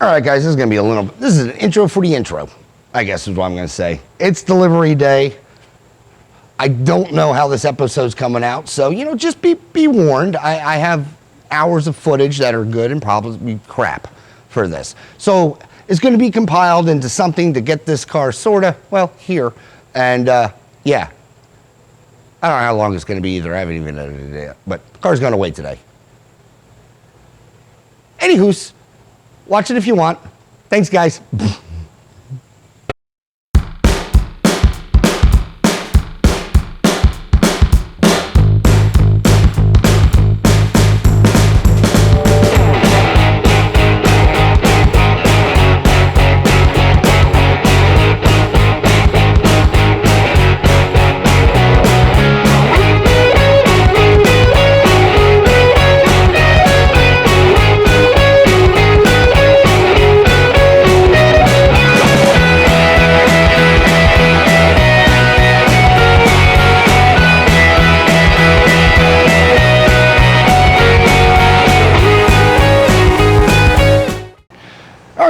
All right, guys, this is going to be this is an intro for the intro, I guess is what I'm going to say. It's delivery day. I don't know how this episode's coming out, so, just be warned. I have hours of footage that are good and probably crap for this. So it's going to be compiled into something to get this car here. And, yeah. I don't know how long it's going to be either. I haven't even edited it yet, but the car's going to wait today. Anywho's, watch it if you want. Thanks, guys.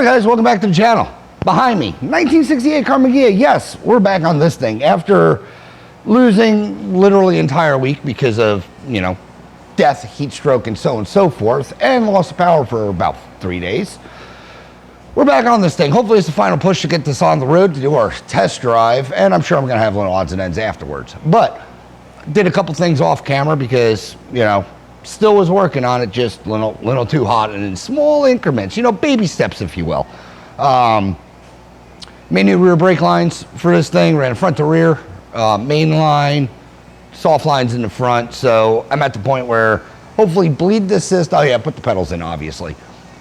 Guys, welcome back to the channel. Behind me, 1968 Karmann Ghia. Yes, we're back on this thing after losing literally entire week because of, death, heat stroke, and so forth, and loss of power for about 3 days. We're back on this thing. Hopefully it's the final push to get this on the road to do our test drive, and I'm sure I'm going to have little odds and ends afterwards. But did a couple things off camera because, still was working on it, just little too hot and in small increments, baby steps, if you will. Made new rear brake lines for this thing, ran front to rear, main line, soft lines in the front. So I'm at the point where hopefully bleed this system. Oh yeah, put the pedals in, obviously.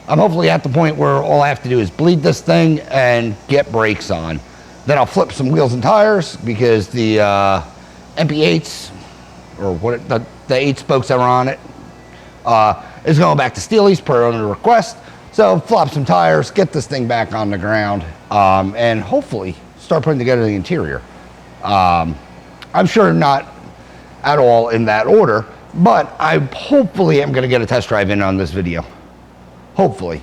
I'm hopefully at the point where all I have to do is bleed this thing and get brakes on. Then I'll flip some wheels and tires because the MP8s, or what the 8 spokes that were on it, is going back to Steely's per owner request. So flop some tires, get this thing back on the ground, and hopefully start putting together the interior. I'm sure not at all in that order, but I hopefully am going to get a test drive in on this video. Hopefully,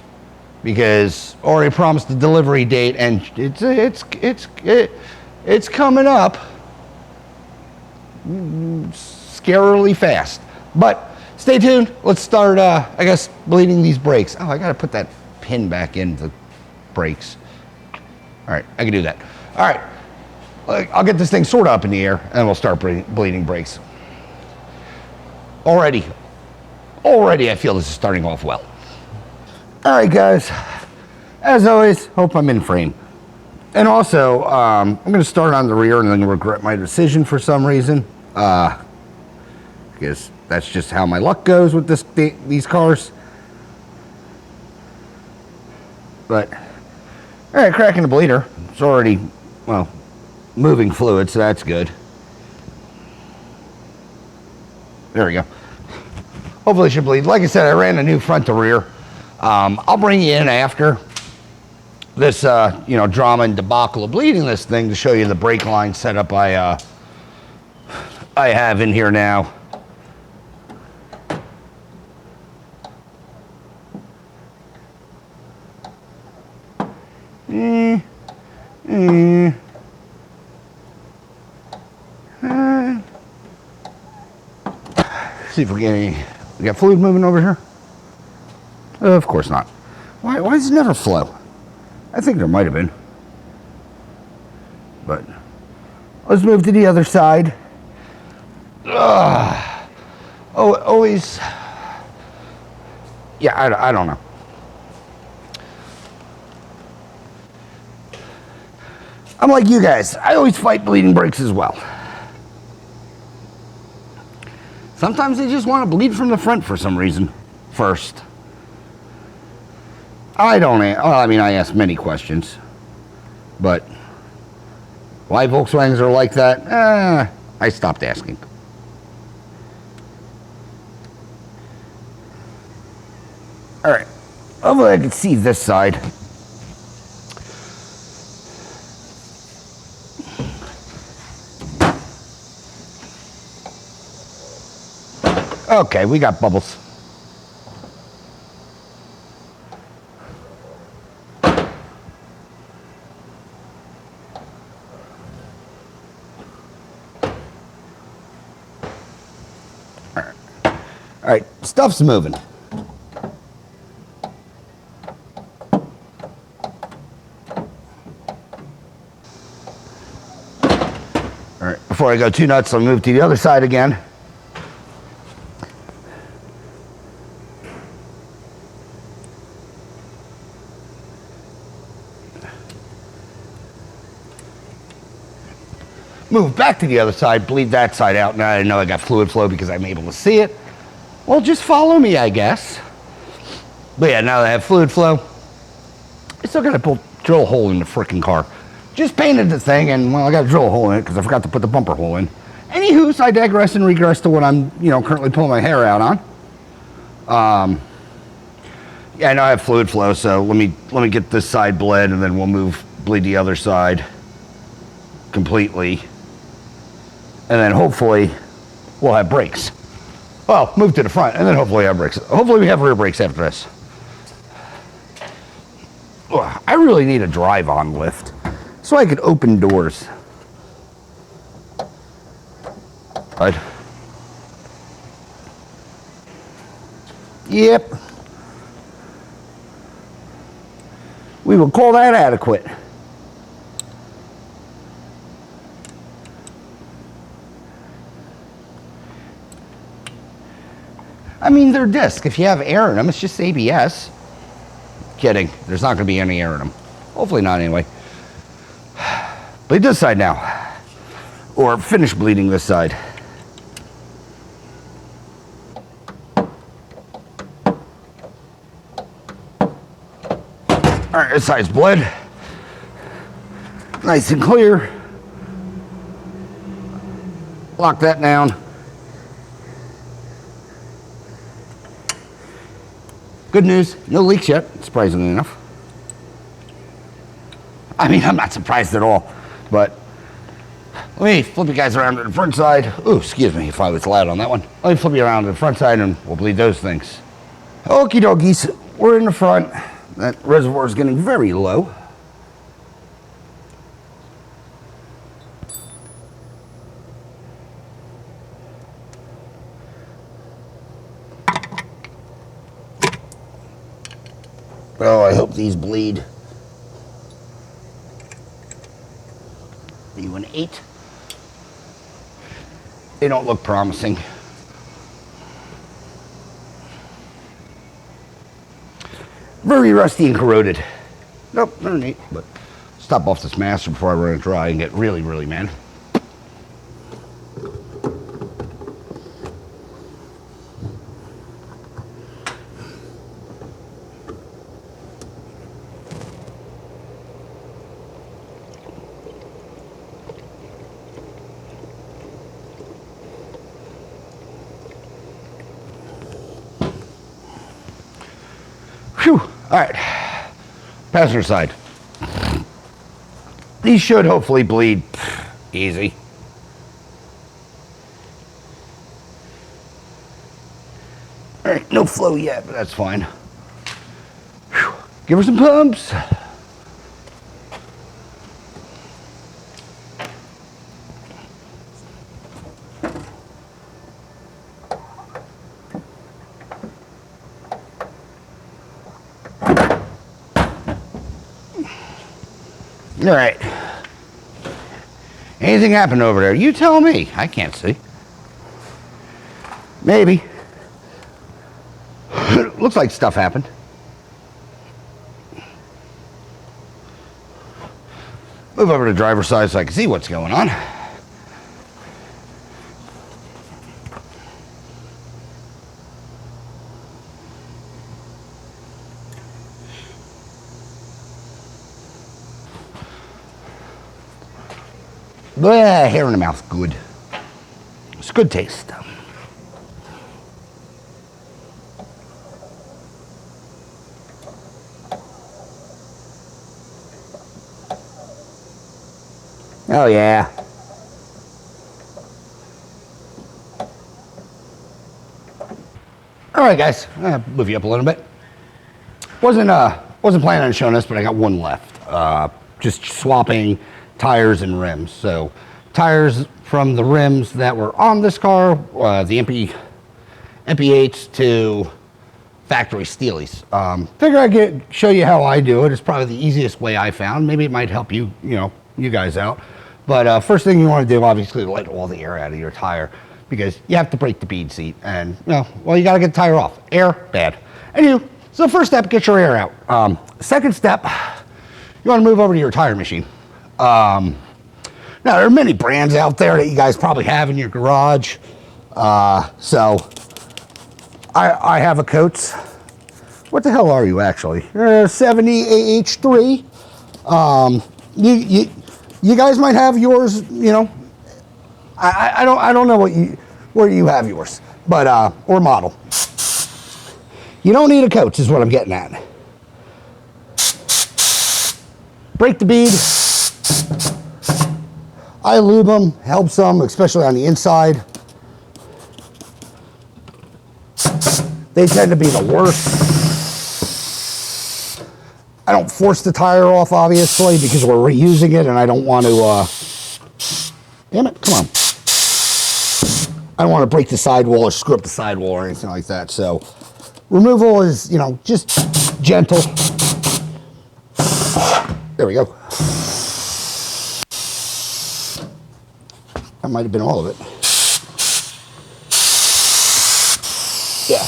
because already promised the delivery date, and it's coming up scarily fast. But stay tuned. Let's start, I guess, bleeding these brakes. Oh, I got to put that pin back in the brakes. All right, I can do that. All right, I'll get this thing sort of up in the air, and we'll start bleeding brakes. Already, I feel this is starting off well. All right, guys. As always, hope I'm in frame. And also, I'm going to start on the rear and then regret my decision for some reason. Because that's just how my luck goes with these cars. But, all right, cracking the bleeder. It's already, moving fluid, so that's good. There we go. Hopefully it should bleed. Like I said, I ran a new front to rear. I'll bring you in after this, drama and debacle of bleeding this thing to show you the brake line setup I have in here now. See if we got fluid moving over here. Of course not. Why does it never flow? I think there might have been. But let's move to the other side. Always. Yeah, I don't know. I'm like you guys. I always fight bleeding brakes as well. Sometimes they just want to bleed from the front for some reason first. I ask many questions, but why Volkswagens are like that, I stopped asking. All right, hopefully I can see this side. Okay, we got bubbles. right, stuff's moving. All right, before I go too nuts, I'll move to the other side again. Move back to the other side, bleed that side out. Now I know I got fluid flow because I'm able to see it. Well, just follow me, I guess. But yeah, now that I have fluid flow, I still got to drill a hole in the freaking car. Just painted the thing, and well, I got to drill a hole in it because I forgot to put the bumper hole in. Anywho, so I digress and regress to what I'm, currently pulling my hair out on. Yeah, I know I have fluid flow, so let me get this side bled, and then we'll bleed the other side completely, and then hopefully we'll have brakes. Well, move to the front, and then hopefully have brakes. Hopefully we have rear brakes after this. I really need a drive-on lift so I could open doors. Right. Yep. We will call that adequate. I mean, they're disc. If you have air in them, it's just ABS. Kidding. There's not going to be any air in them. Hopefully not, anyway. Bleed this side now. Or finish bleeding this side. Alright, this side's bled. Nice and clear. Lock that down. Good news, no leaks yet, surprisingly enough. I mean, I'm not surprised at all, but let me flip you guys around to the front side. Ooh, excuse me if I was loud on that one. Let me flip you around to the front side and we'll bleed those things. Okie dokies, we're in the front. That reservoir is getting very low. Oh, I hope these bleed. Are you an 8? They don't look promising. Very rusty and corroded. Nope, they're neat, but stop off this master before I run it dry and get really, really mad. Whew. All right, passenger side. These should hopefully bleed easy. All right, no flow yet, but that's fine. Whew. Give her some pumps. All right. Anything happened over there? You tell me. I can't see. Maybe. Looks like stuff happened. Move over to the driver's side so I can see what's going on. Blah, hair in the mouth, good. It's good taste. Oh yeah. All right, guys. I'll move you up a little bit. Wasn't planning on showing this, but I got one left. Just swapping tires and rims. So tires from the rims that were on this car, the MP8s to factory Steelies. Figure I'd show you how I do it. It's probably the easiest way I found. Maybe it might help you, you guys out. But first thing you want to do, obviously, is let all the air out of your tire, because you have to break the bead seat, and well, you got to get the tire off. Air, bad. Anyway, so first step, get your air out. Second step, you want to move over to your tire machine. Now, there are many brands out there that you guys probably have in your garage. So I have a Coates. What the hell are you actually? 70 AH3. You guys might have yours. I don't know where you have yours, but or model. You don't need a Coates, is what I'm getting at. Break the bead. I lube them, helps them, especially on the inside. They tend to be the worst. I don't force the tire off, obviously, because we're reusing it and I don't want to, damn it, come on. I don't want to break the sidewall or screw up the sidewall or anything like that. So removal is, just gentle. There we go. That might have been all of it. Yeah.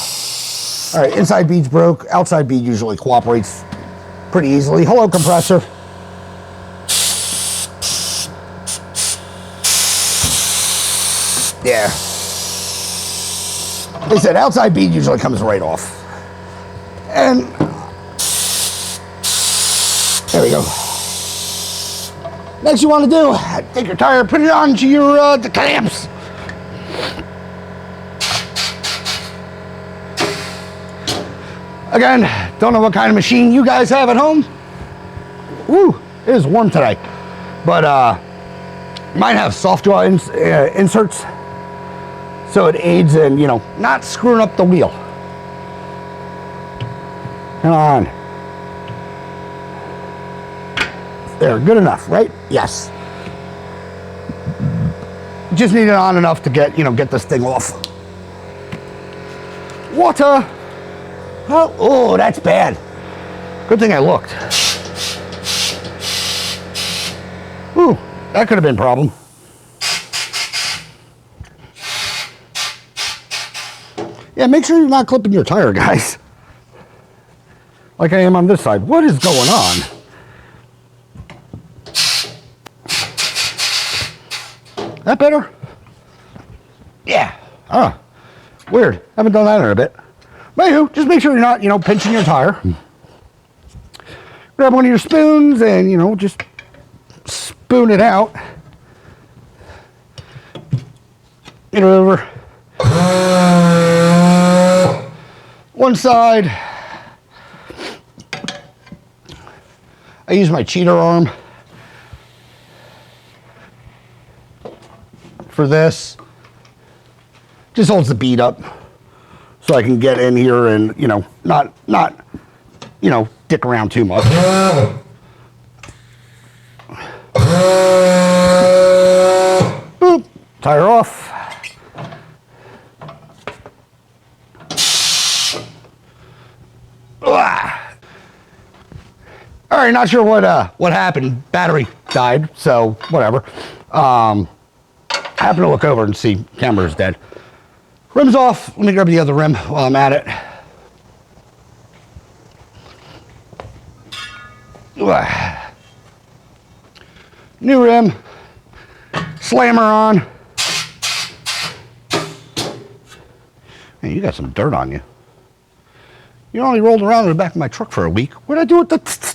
All right, inside bead's broke. Outside bead usually cooperates pretty easily. Hello, compressor. Yeah. Like I said, outside bead usually comes right off. And there we go. Next you want to do, take your tire, put it onto your the clamps. Again, don't know what kind of machine you guys have at home. Woo, it is warm today. But mine have soft jaw inserts, so it aids in, not screwing up the wheel. Come on. There, good enough, right? Yes. Just need it on enough to get, get this thing off. Water. Oh, that's bad. Good thing I looked. Ooh, that could have been a problem. Yeah, make sure you're not clipping your tire, guys. Like I am on this side. What is going on? That better? Yeah. Oh, weird. Haven't done that in a bit. But anywho, just make sure you're not, pinching your tire. Grab one of your spoons and, just spoon it out. Get it over. One side. I use my cheater arm for this. Just holds the bead up so I can get in here and, not dick around too much. Boop, tire off. All right, not sure what happened. Battery died, so whatever. I happened to look over and see camera's dead. Rim's off. Let me grab the other rim while I'm at it. New rim. Slammer on. Man, you got some dirt on you. You only rolled around in the back of my truck for a week. What'd I do with the...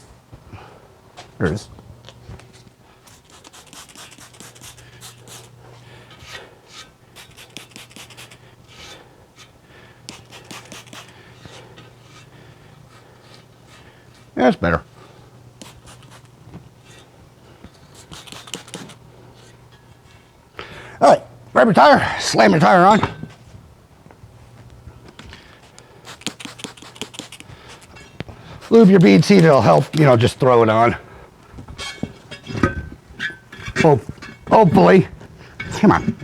There it is. Yeah, that's better. All right, grab your tire, slam your tire on. Lube your bead seat, it'll help, just throw it on. Hopefully. Come on.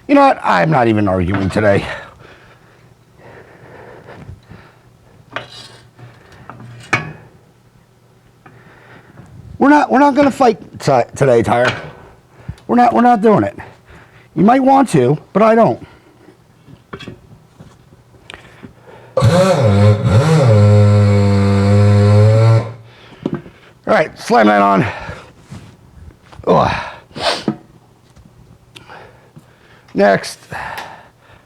You know what? I'm not even arguing today. We're not going to fight today, Tire. We're not doing it. You might want to, but I don't. All right, slam that on. Oh. Next,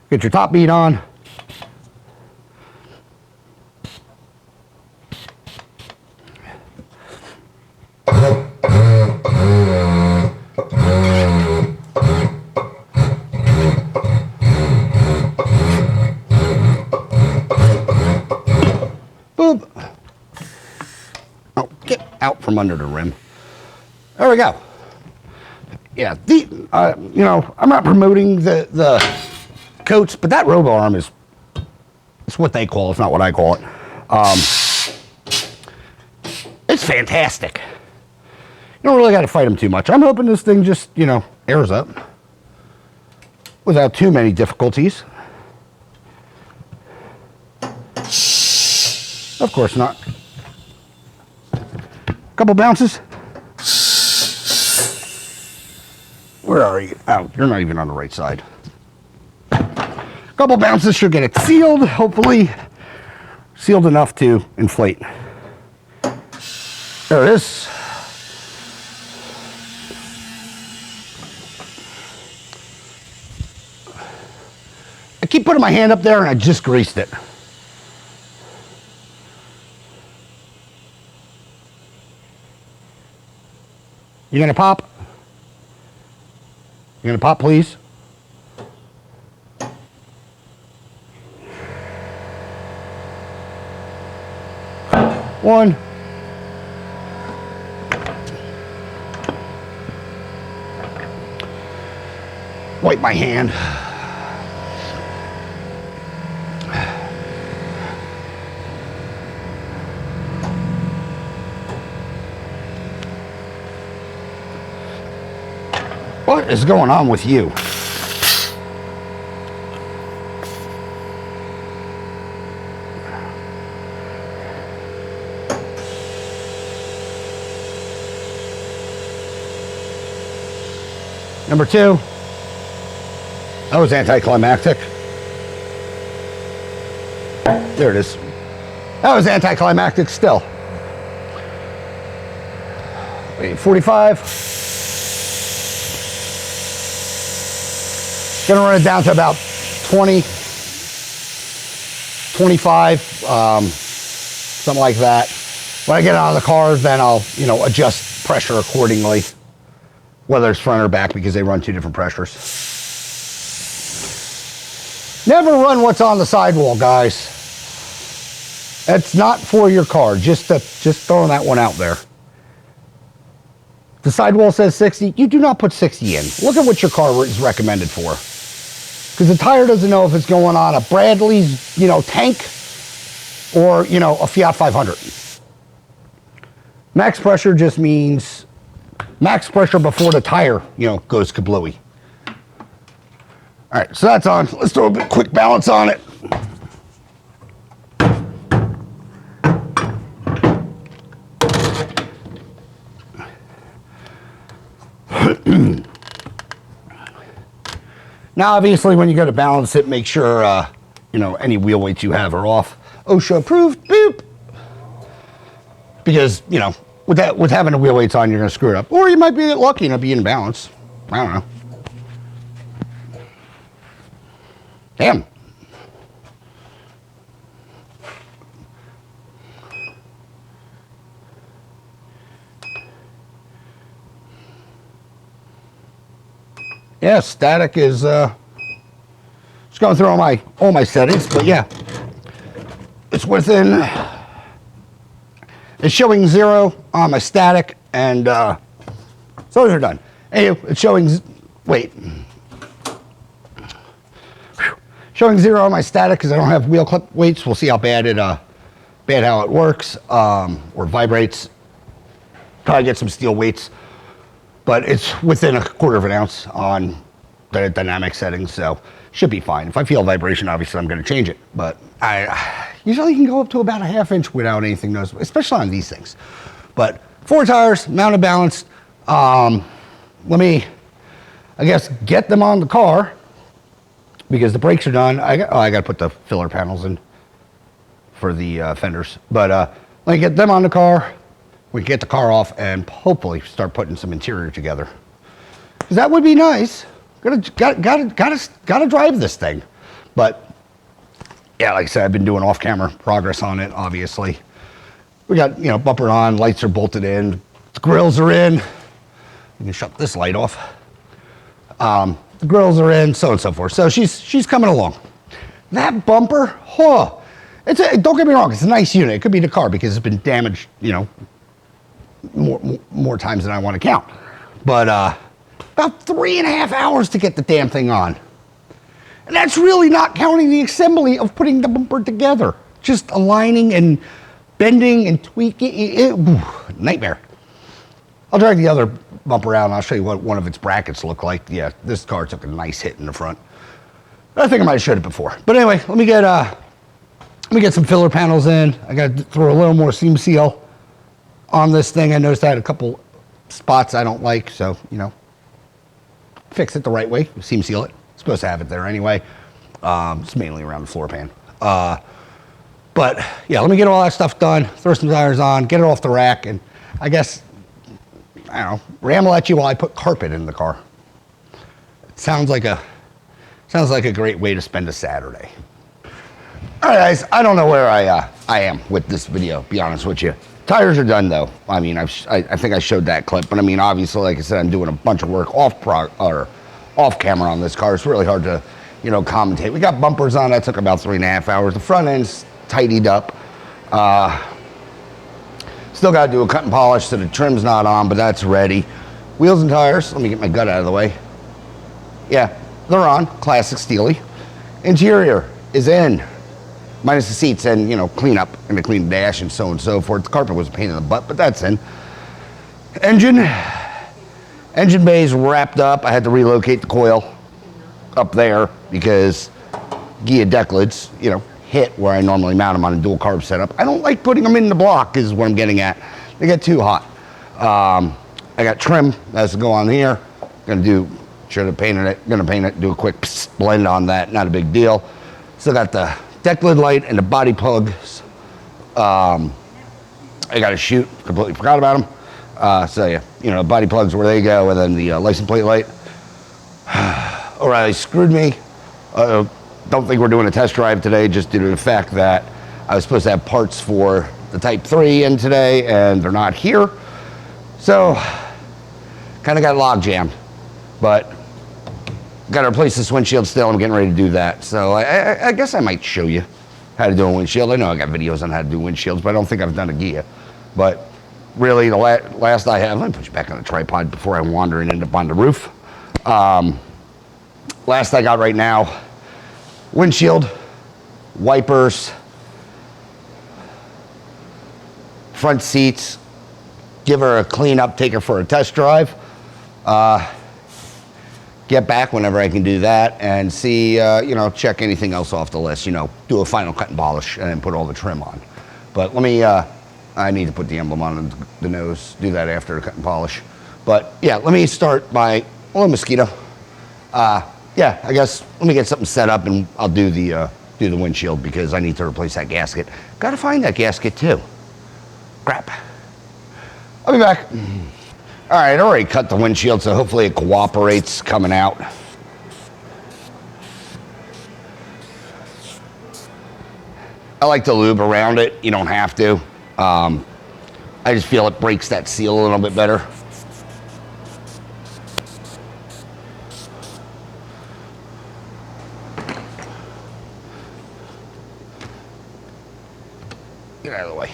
get your top bead on. Boop. Oh, get out from under the rim. There we go. Yeah, you know, I'm not promoting the coats, but that robo arm is, it's what they call it. It's not what I call it. It's fantastic. You don't really got to fight them too much. I'm hoping this thing just, you know, airs up without too many difficulties. Of course not. Couple bounces. Where are you? Oh, you're not even on the right side. Couple bounces should get it sealed, hopefully. Sealed enough to inflate. There it is. I keep putting my hand up there and I just greased it. You gonna pop? You gonna pop, please? One. Wipe my hand. What is going on with you? Number two. That was anticlimactic. There it is. That was anticlimactic still. Wait, 45. Gonna run it down to about 20, 25, something like that. When I get out of the car, then I'll, you know, adjust pressure accordingly, whether it's front or back, because they run two different pressures. Never run what's on the sidewall, guys. It's not for your car. Just throwing that one out there. The sidewall says 60. You do not put 60 in. Look at what your car is recommended for. Because the tire doesn't know if it's going on a Bradley's, you know, tank or, you know, a Fiat 500. Max pressure just means max pressure before the tire, you know, goes kablooey. All right, so that's on. Let's throw a quick balance on it. Now, obviously, when you go to balance it, make sure, you know, any wheel weights you have are off. OSHA approved, boop. Because, you know, with having the wheel weights on, you're going to screw it up. Or you might be lucky and be in balance. I don't know. Damn. Yeah, static is just going through all my settings, but yeah, it's within. It's showing 0 on my static, and so those are done. Anyway, it's showing. Wait, showing 0 on my static because I don't have wheel clip weights. We'll see how bad how it works or vibrates. Probably get some steel weights. But it's within 1/4 ounce on the dynamic settings, so should be fine. If I feel vibration, obviously I'm going to change it. But I usually can go up to about a 1/2 inch without anything noticeable, especially on these things. But 4 tires, mounted balanced. Let me, I guess, get them on the car because the brakes are done. I got to put the filler panels in for the fenders. But let me get them on the car. We can get the car off and hopefully start putting some interior together. Because that would be nice. Gotta drive this thing. But yeah, like I said, I've been doing off-camera progress on it, obviously. We got, bumper on, lights are bolted in, the grills are in. You can shut this light off. The grills are in, so on and so forth. So she's coming along. That bumper, don't get me wrong, it's a nice unit. It could be the car because it's been damaged, more times than I want to count. But about 3.5 hours to get the damn thing on. And that's really not counting the assembly of putting the bumper together. Just aligning and bending and tweaking. Nightmare. I'll drag the other bumper out and I'll show you what one of its brackets look like. Yeah, this car took a nice hit in the front. I think I might have showed it before. But anyway, let me get some filler panels in. I got to throw a little more seam seal on this thing. I noticed I had a couple spots I don't like, so, fix it the right way. Seam seal it. Supposed to have it there anyway. It's mainly around the floor pan. But yeah, let me get all that stuff done, throw some tires on, get it off the rack, and I guess, I don't know, ramble at you while I put carpet in the car. It sounds like a great way to spend a Saturday. All right, guys, I don't know where I am with this video, be honest with you. Tires are done though. I mean, I think I showed that clip, but I mean, obviously, like I said, I'm doing a bunch of work off camera on this car. It's really hard to, commentate. We got bumpers on. That took about 3.5 hours. The front end's tidied up. Still got to do a cut and polish, so the trim's not on, but that's ready. Wheels and tires. Let me get my gut out of the way. Yeah, they're on. Classic Steely. Interior is in, minus the seats and clean up and a clean dash and so on and so forth. The carpet was a pain in the butt, but that's in. Engine bay's wrapped up. I had to relocate the coil up there because Ghia deck lids, hit where I normally mount them on a dual carb setup. I don't like putting them in the block is what I'm getting at. They get too hot. I got trim that has to go on here. Should have painted it. Gonna paint it, do a quick blend on that. Not a big deal. Still got the deck lid light and the body plugs. I got to shoot. Completely forgot about them. So yeah, the body plugs where they go, and then the license plate light. O'Reilly screwed me. Don't think we're doing a test drive today, just due to the fact that I was supposed to have parts for the Type 3 in today, and they're not here. So, kind of got log jammed, but got to replace this windshield still. I'm getting ready to do that. So I guess I might show you how to do a windshield. I know I got videos on how to do windshields, but I don't think I've done a Ghia. But really, the last I have, let me put you back on the tripod before I wander and end up on the roof. Last I got right now, windshield, wipers, front seats, give her a clean up, take her for a test drive, get back whenever I can do that, and see, check anything else off the list, do a final cut and polish and then put all the trim on. But let me, I need to put the emblem on the nose, do that after the cut and polish. But yeah, let me start by, hello mosquito. Yeah, I guess let me get something set up and I'll do the windshield because I need to replace that gasket. Got to find that gasket too. Crap. I'll be back. All right, I already cut the windshield, so hopefully it cooperates coming out. I like to lube around it. You don't have to. I just feel it breaks that seal a little bit better. Get out of the way.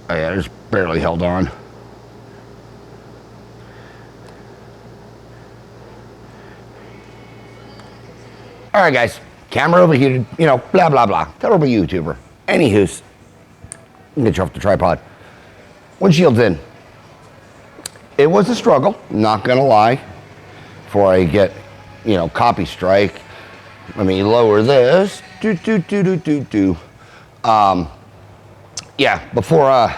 Oh yeah, I just barely held on. All right, guys. Camera overheated, blah, blah, blah. Terrible YouTuber. Anywho's, get you off the tripod. Windshield's in. It was a struggle, not gonna lie, before I get, copy strike. Let me lower this. yeah, before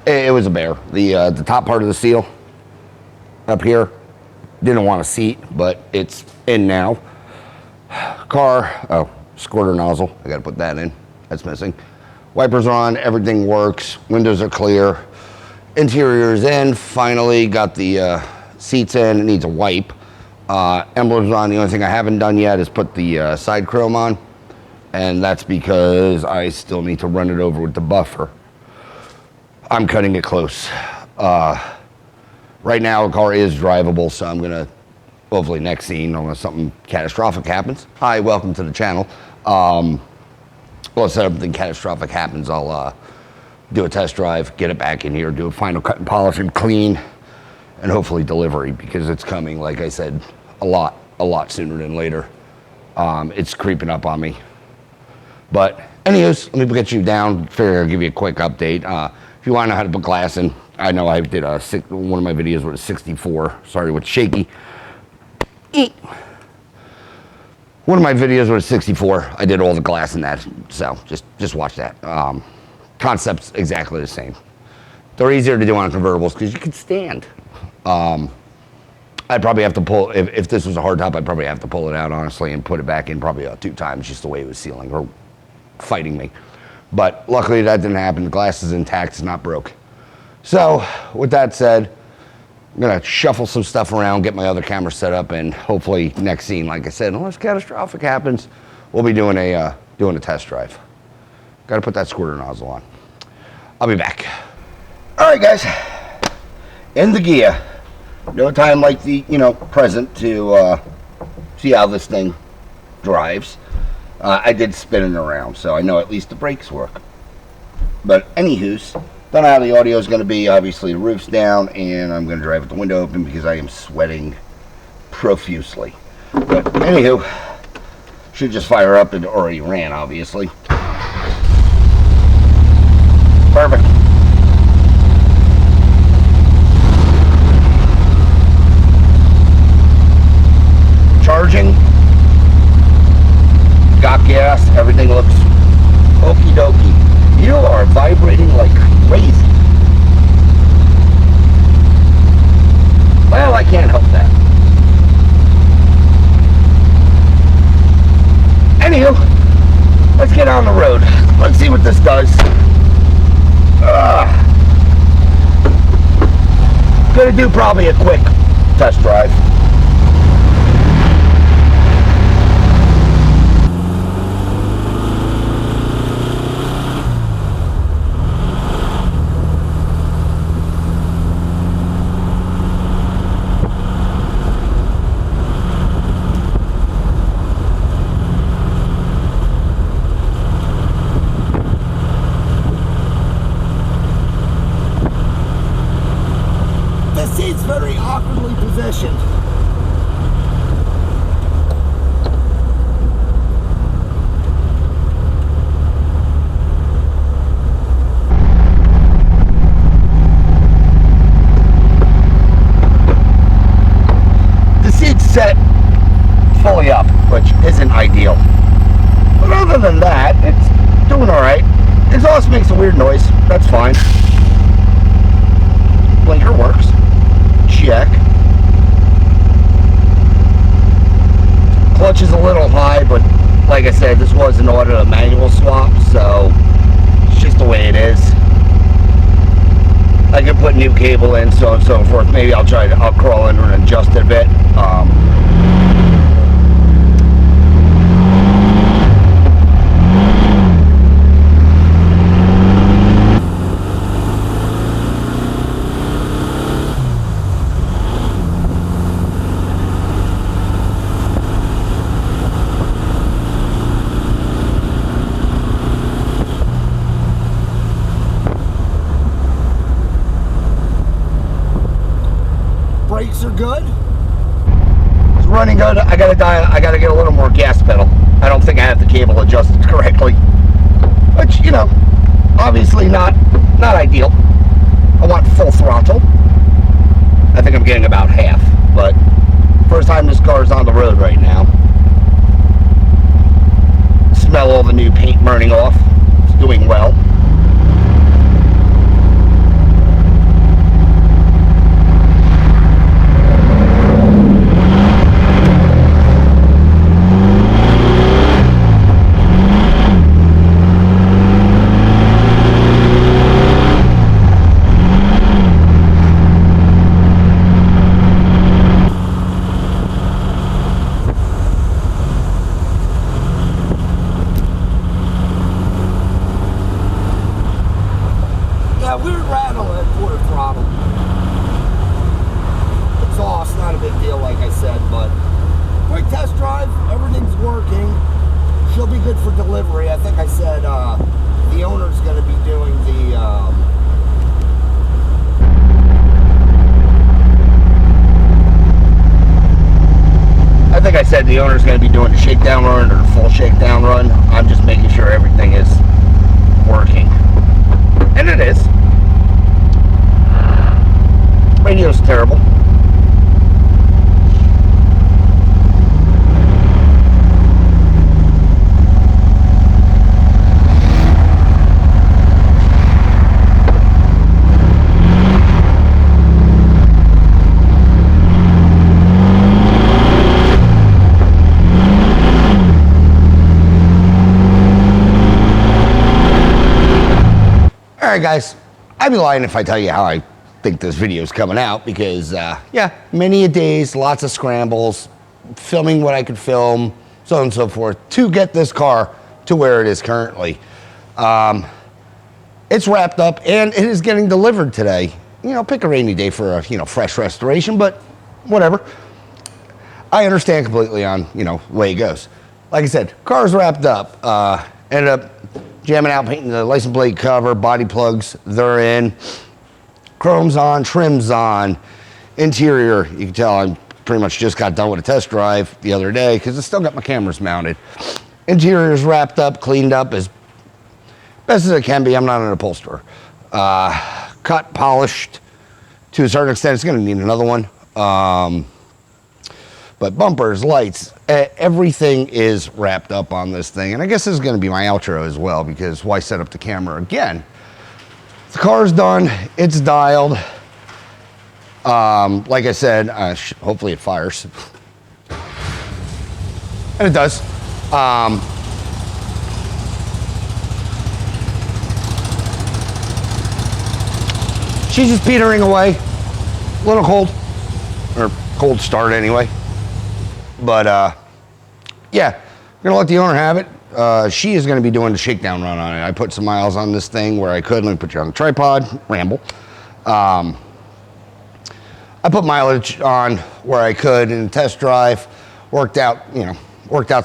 it was a bear. The top part of the seal up here didn't want a seat, but it's in now. Squirter nozzle. I got to put that in. That's missing. Wipers are on. Everything works. Windows are clear. Interior is in. Finally got the seats in. It needs a wipe. Emblems on. The only thing I haven't done yet is put the side chrome on, and that's because I still need to run it over with the buffer. I'm cutting it close. Right now the car is drivable, so I'm gonna hopefully next scene, unless something catastrophic happens. Hi, welcome to the channel. Well, if something catastrophic happens, I'll do a test drive, get it back in here, do a final cut and polish and clean, and hopefully delivery, because it's coming, like I said, a lot sooner than later. It's creeping up on me. But anyways, let me get you down. Figure I'll give you a quick update. If you want to know how to put glass in, I know I did one of my videos with a 64. Sorry, with shaky. One of my videos was 64. I did all the glass in that, so just watch that. Concept's exactly the same. They're easier to do on convertibles because you can stand. I'd probably have to pull, if this was a hardtop, I'd probably have to pull it out, honestly, and put it back in probably 2 times, just the way it was sealing or fighting me. But luckily that didn't happen. The glass is intact, it's not broke. So with that said, I'm gonna shuffle some stuff around, get my other camera set up, and hopefully next scene, like I said, unless catastrophic happens, we'll be doing a test drive. Gotta put that squirter nozzle on. I'll be back. All right, guys, in the Ghia. No time like the present to see how this thing drives. I did spin it around, so I know at least the brakes work. But anywho's, don't know how the audio is going to be. Obviously, the roof's down, and I'm going to drive with the window open because I am sweating profusely. But anywho, should just fire up. It already ran, obviously. Perfect. Charging. Got gas. Everything looks okie dokie. You are vibrating like crazy. Well, I can't help that. Anywho, let's get on the road. Let's see what this does. Gonna do probably a quick test drive. Seat's very awkwardly positioned. The seat's set fully up, which isn't ideal. But other than that, it's doing alright. Exhaust makes a weird noise. That's fine. Blinker works. Check. Clutch is a little high, but like I said, this was an auto manual swap, so it's just the way it is. I could put new cable in, so on and so forth. Maybe I'll crawl in and adjust it a bit. Brakes are good. It's running good. I gotta get a little more gas pedal. I don't think I have the cable adjusted correctly. Which, obviously not ideal. I want full throttle. I think I'm getting about half, but first time this car is on the road right now. Smell all the new paint burning off. It's doing well. Yeah, weird rattle at quarter throttle. Exhaust, not a big deal, like I said, but quick test drive, everything's working. She'll be good for delivery. I think I said the owner's going to be doing the shakedown run or full shakedown run. I'm just making sure everything is working. And it is. Radio's terrible. Alright guys, I'd be lying if I tell you how I think this video is coming out because, yeah, many a days, lots of scrambles, filming what I could film, so on and so forth, to get this car to where it is currently. It's wrapped up and it is getting delivered today. You know, pick a rainy day for a, fresh restoration, but whatever. I understand completely on, the way it goes. Like I said, car's wrapped up. Ended up jamming out, painting the license plate cover, body plugs, they're in. Chrome's on, trim's on. Interior, you can tell I pretty much just got done with a test drive the other day because I still got my cameras mounted. Interior's wrapped up, cleaned up as best as it can be. I'm not an upholsterer. Cut, polished to a certain extent. It's going to need another one. But bumpers, lights, everything is wrapped up on this thing. And I guess this is going to be my outro as well because why set up the camera again? The car's done. It's dialed. Like I said, hopefully it fires. And it does. She's just petering away. A little cold. Or cold start anyway. But, yeah, I'm going to let the owner have it. She is going to be doing the shakedown run on it. I put some miles on this thing where I could. Let me put you on the tripod. Ramble. I put mileage on where I could in the test drive. Worked out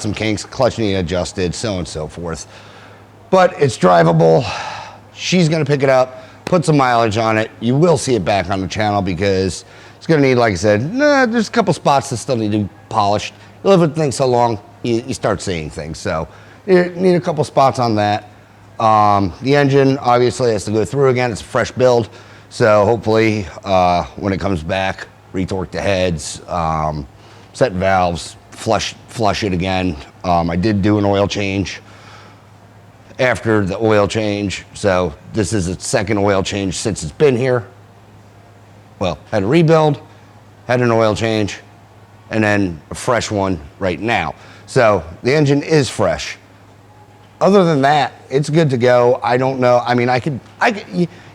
some kinks. Clutch needed adjusted, so on and so forth. But it's drivable. She's going to pick it up, put some mileage on it. You will see it back on the channel because it's going to need, like I said, there's a couple spots that still need to be polished. You live with things so long, you start seeing things. So you need a couple spots on that. The engine obviously has to go through again. It's a fresh build. So hopefully when it comes back, retorque the heads, set valves, flush it again. I did do an oil change after the oil change. So this is its second oil change since it's been here. Well, had a rebuild, had an oil change, and then a fresh one right now. So the engine is fresh. Other than that, it's good to go. I don't know. I mean,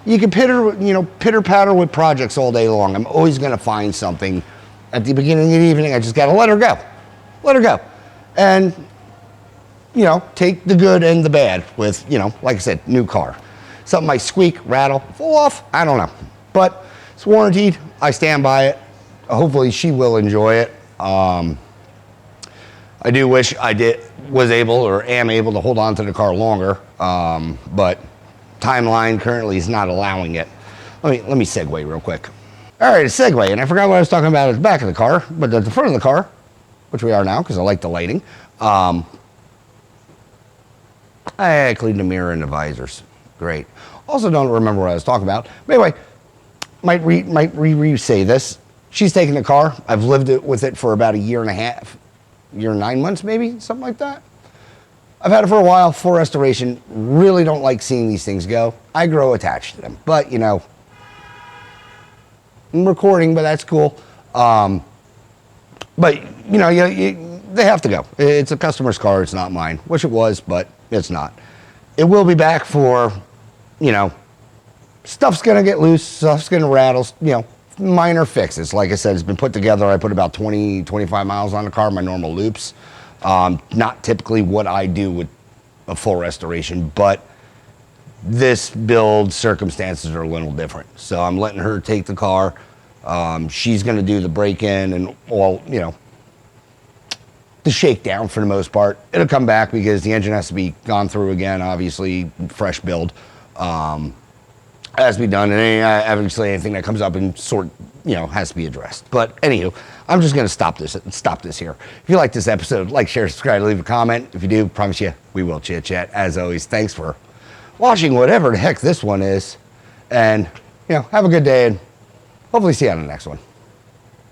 you can pitter patter with projects all day long. I'm always going to find something. At the beginning of the evening, I just got to let her go. Let her go. And, take the good and the bad with, like I said, new car. Something might squeak, rattle, fall off. I don't know. But it's warranted. I stand by it. Hopefully she will enjoy it. I do wish I was able or am able to hold on to the car longer, but timeline currently is not allowing it. Let me segue real quick. All right, a segue, and I forgot what I was talking about at the back of the car, but at the front of the car, which we are now because I like the lighting, I cleaned the mirror and the visors. Great. Also don't remember what I was talking about. But anyway, might re-say this. She's taking the car. I've lived with it for about a year and a half, year and 9 months maybe, something like that. I've had it for a while, full restoration. Really don't like seeing these things go. I grow attached to them, but I'm recording, but that's cool. But they have to go. It's a customer's car. It's not mine. Wish it was, but it's not. It will be back for, stuff's gonna get loose, stuff's gonna rattle, minor fixes. Like I said, it's been put together. I put about 20, 25 miles on the car, my normal loops. Not typically what I do with a full restoration, but This build circumstances are a little different. So I'm letting her take the car. She's going to do the break-in and all, you know, the shakedown for the most part. It'll come back because the engine has to be gone through again, obviously, fresh build. Has to be done, and obviously anything that comes up and has to be addressed. But anywho, I'm just going to stop this here. If you like this episode, like, share, subscribe, leave a comment. If you do, promise you, we will chit chat. As always, thanks for watching whatever the heck this one is, and have a good day, and hopefully see you on the next one.